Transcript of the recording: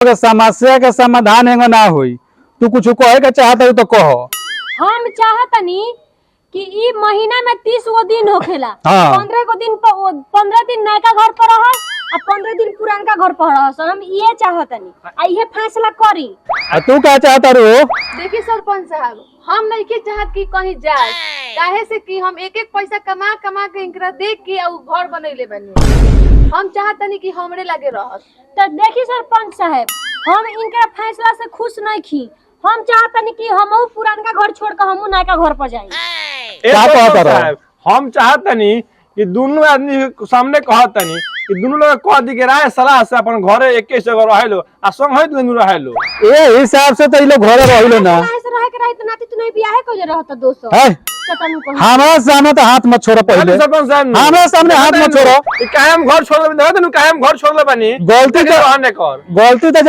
समस्या के समाधान एगो ना हुई। तू कुछ कहे के चाहत है तो कहो। हम चाहतनी कि ई महीना में 30 गो दिन होखेला। हाँ। 15 दिन नयका घर पर रहस और 15 दिन पुरानका घर पर रहस। हम ये चाहतनी आ ये फैसला करी। तू क्या चाहता रो? देखिए सरपंच साहब, हम नहीं के चाहत कि कहीं जाए, काहे से कि हम एक एक पैसा कमा कमा के इनकरा देख के और घर बनैले बनी। हम चाहतनी कि हमरे लगे रहस। तो देखी सरपंच साहब, हम इनका फैसला से खुश नहीं खी। हम चाहतनी कि हमहू पुरानका घर छोड़ के हमहू नयका घर पर जाई। क्या कहता रहो? हम चाहतनी कि दोनों आदमी के सामने कहतनी कि दोनों लोग कह दी के राय सलाह से अपन घरे एके जगह रहेलो आ संग है दोनों रहेलो। ए हिसाब से तो ई लोग घरे रहिलो ना। ऐसे रहे के रही तो नाती तू नहीं बियाह को जे रहत दोस्त। है चटनु को हमारा सामने तो हाथ मत छोड़ो पहले। सरपंच साहब हमारे सामने हाथ मत छोड़ो। काहे हम घर छोड़ ले, काहे हम घर छोड़ ले बनी गलती तो रहने कर गलती तो